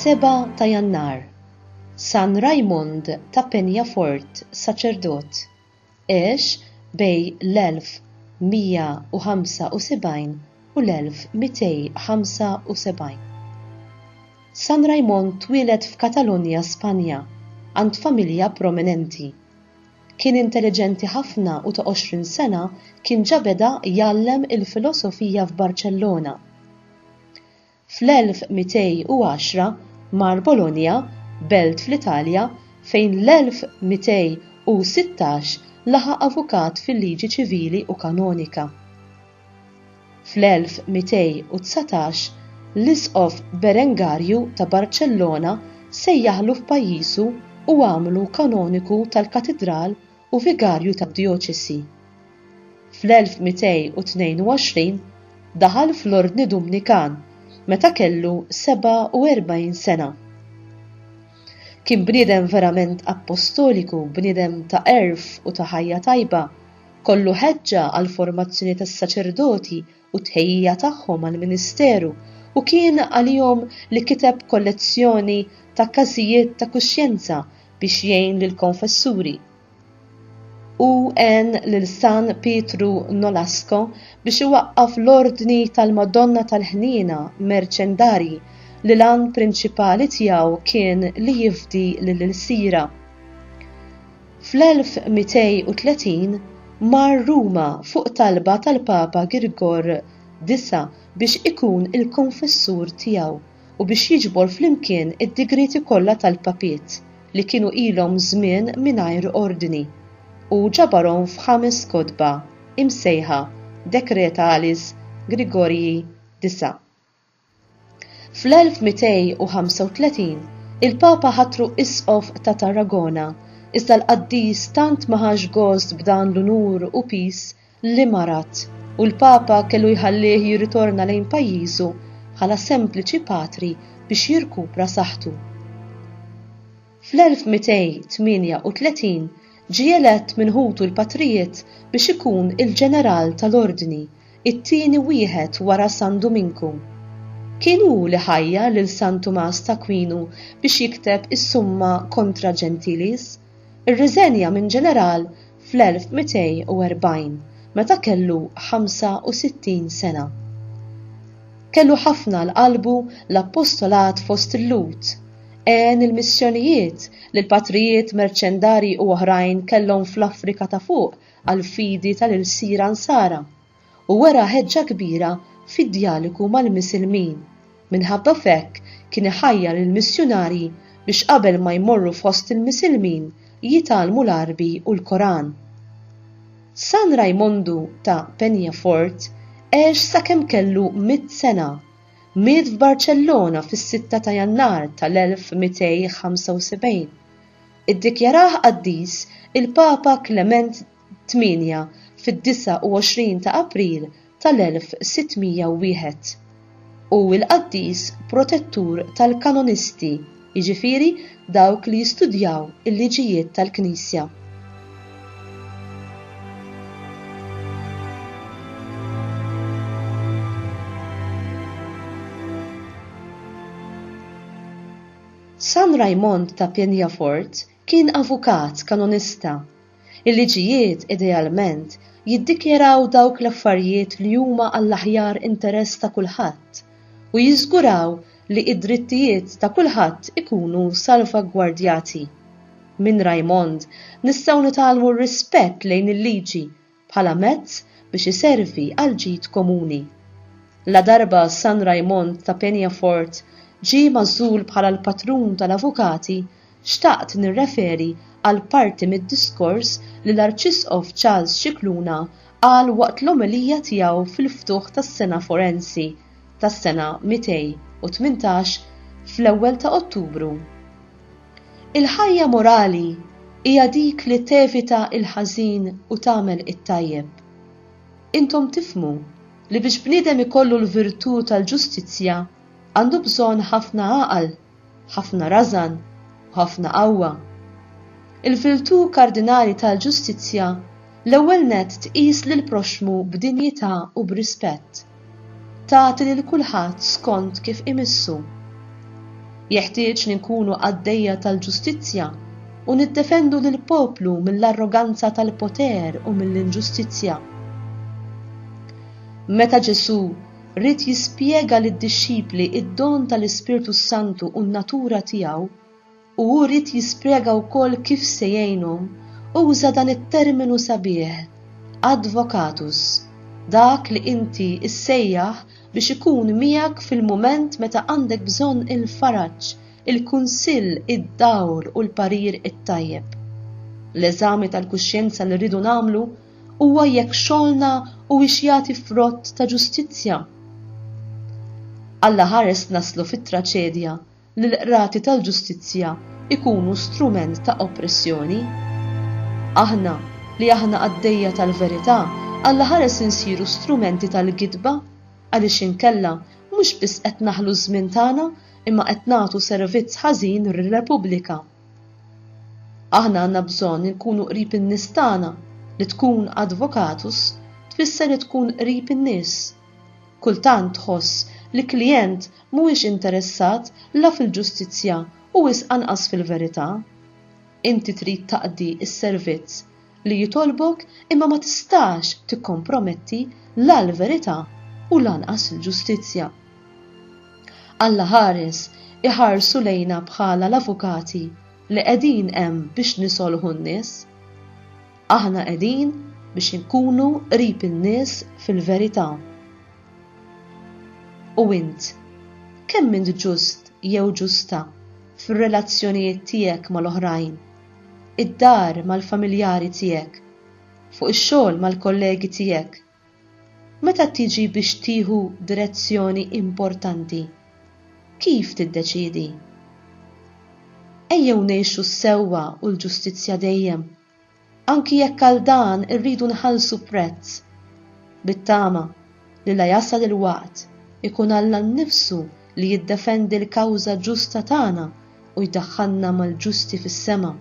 7 ta' Jannar San Raimond ta' Peñafort, saċerdot, għex bejn l-1175 u l-1275. San Raimond twieled f'Katalunja, Spanja, għand familja prominenti. Kien intelligenti ħafna u ta' 20 sena kien ġa beda jgħallem il-filosofija f'Barcellona. Fl-1210 mar Bologna, belt fl-Italja, fejn l-1216 laħaq avukat fil-liġi ċivili u kanonika. Fl-1219 l-isqof Berengarju ta' Barcellona sejjaħlu f'pajjiżu u għamlu kanoniku tal-katedral u vigarju tad-djoċesi. Fl-1222 daħal fl-Ordni Dominikan meta kellu 47 sena. Kien bniedem verament apostoliku, bniedem ta' erf u ta' ħajja tajba, kollu ħeġġa għal formazzjoni tas-saċerdoti u tħejjija tagħhom għall ministeru u kien għalihom li kiteb kollezzjoni ta' każijiet ta' kuxjenza biex jgħin lill-konfessuri. U għen lil San Pietru Nolasco biex iwaqqaf l-ordni tal-Madonna tal-Ħniena Merċendari li l-għan prinċipali tiegħu kien li jifdi lill-Sira. Fl-1230 mar Ruma fuq talba tal-Papa Grigor IX biex ikun il-konfessur tiegħu u biex jiġbor flimkien id-digriti kollha tal-papiet li kienu ilhom żmien mingħajr ordni u ġabarhom f'5 kotba imsejħa Decretalis Grigorii IX. Fl-1235 il-Papa ħatru isqof ta' Tarragona, iżda l-qaddis tant maħax gost b'dan l-unur u pis li marat u l-Papa kellu jħallih jirritorna lejn pajjiżu bħala sempliċi patri biex jirkupra saħħtu. Fl-1238 ġie elett minħutu l-patrijiet biex ikun il-ġeneral tal-ordni, it-tieni wieħed wara San Dominku. Kien hu li ħajja lil San Tumas t'Aquinu biex jikteb is-Summa Contra Gentilis, ir-riżenja minn ġeneral fl-1240 meta kellu 65 sena. Kellu ħafna l-qalbu l-appostolat fost il-lut, għen il-missjonijiet li l-patrijiet merċendari u oħrajn kellhom fl-Afrika ta' fuq għal-fidi tal-Ilsira Nsara u wera ħeġġa kbira fid-dialogu mal-Misilmin. Minħabba fekk kien iħajjar il-missjonari biex qabel ma jmorru fost il-Misilmin jitalmu l-Arbi u l-Koran. San Raimondu ta' Peñafort għex sakemm kellu 100 sena. Miet f'Barcellona fis-6 ta' Jannar tal-1275. Iddikjaraħ qaddis il-Papa Clement VIII fid-29 ta' April tal-1601 u l-qaddis protettur tal-kanonisti, jiġifieri dawk li jistudjaw il-liġijiet tal-Knisja. San Raimond ta' Peñafort kien avukat kanonista. Il-liġijiet idealment jiddikjaraw dawk l-affarijiet li huma għall-aħjar interess ta' kulħadd u jiżguraw li id-drittijiet ta' kulħadd ikunu salvagwardjati. Minn Raimond nistgħu nitalmu r-rispett lejn il-liġi bħala mezz biex iservi għal ġid komuni. La darba San Raimond ta' Peñafort ġie magħżul bħala l-patrun tal-avukati, xtaqt nirreferi għal parti mid-diskors li l-Arċisqof Charles Scicluna qal waqt l-omilija tiegħu fil-ftuħ tas-sena forensi tas-sena 218 fl-ewwel ta' Ottubru. Il-ħajja morali hija dik li tevita il-ħażin u tagħmel it-tajjeb. Intom tifhmu li biex bniedem ikollu l-virtù tal-ġustizzja għandu bżonn ħafna għaqal, ħafna rażan u ħafna qawwa. Il-virtù kardinali tal-ġustizzja l-ewwel nett tqis lil proxmu b'dinjità u b'rispett. Tagħti lil kulħadd skont kif imissu. Jeħtieġ li nkunu għaddejja tal-ġustizzja u niddefendu lil poplu mill-arroganza tal-poter u mill-inġustizzja. Meta Ġesu rrid jispjega lid-dixxipli id-don tal-Ispirtu Santu u n-natura tiegħu u rrid jispjega wkoll kif se jgħinhom, uża dan it-terminu sabiħ, advocatus, dak li inti issejjaħ biex ikun miegħek fil-mument meta għandek bżonn il-faraġġ, il-kunsill, id-dawl u l-parir it-tajjeb. L-eżami tal-kuxjenza li rridu nagħmlu huwa jekk xogħolna huwiex jagħti frott ta' ġustizzja. Alla ħares naslu fit-traċedja li l-qrati tal-ġustizzja ikunu strument ta' oppressjoni. Aħna li aħna għaddejja tal-verità, alla ħares insiru strumenti tal-gidba għaliex inkella mhux biss qed naħlu żmien tagħna imma qed nagħtu servizz ħażin lir-Repubblika. Aħna għandna bżonn inkunu qrib in-nies tagħna li tkun advocatus tfisser li tkun qrib in-nies. Kultant tħoss li klijent mhuwiex interessat la fil-ġustizzja u wisq anqas fil-verità. Inti trid taqdi s-servizz li jitolbok imma ma tistax tikkomprometti la l-verità u lanqas il-ġustizzja. Alla ħares iħarsu lejna bħala l-avukati li qegħdin hemm biex nisolħu n-nies. Aħna qegħdin biex inkunu qrib in-nies fil-verità. U int, kemm int ġust jew ġusta fir-relazzjonijiet tiegħek mal-oħrajn, id-dar mal-familjari tiegħek, fuq ix-xogħol mal-kollegi tiegħek. Meta tiġi biex tieħu direzzjoni importanti, kif tiddeċiedi? Ejjew ngħixu s-sewwa u l-ġustizzja dejjem, anki jekk għal dan irridu nħallsu prezz. Bit-tama li la jasal il-waqt ikun Alla nnifsu li jiddefendi l-kawża ġusta tagħna u jdaħħalna mal-ġusti fis-sema.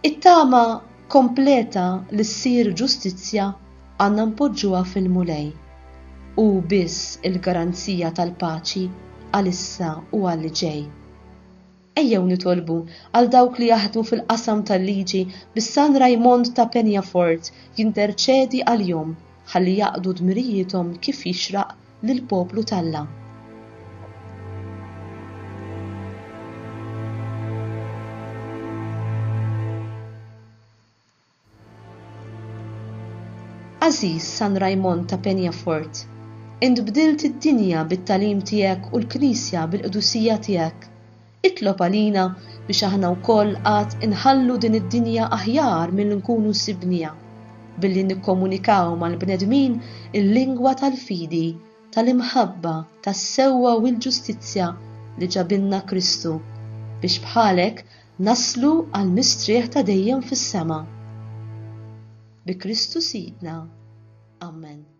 It-tama kompleta li ssir ġustizzja għandna npoġġuha fil-mulej u biss il-garanzija tal-paċi għalissa u għalli ġej. Ejjew nitolbu għal dawk li jaħdmu fil-qasam tal-liġi bis-San Raymond ta' Peñafort jinterċedi għalihom ħalli jaqdu dmirijietom kif jixraq lill-poplu talla. Aziz San Raymond ta' Peñafort, int bdilt id-dinja bit-talim tiegħek u l-Knisja bil-qdusija tiegħek. Itlob għalina biex aħna wkoll qatt inħallu din id-dinja aħjar milli nkunu sibnija, billi nikkomunikaw mal-bnedmin il-lingwa tal-fidi, tal-imħabba, tas-sewwa u l-ġustizzja li ġabilna Kristu, biex bħalek naslu għal mistrieħ ta' dejjem fis-sema. Bi Kristu Sidna. Amen.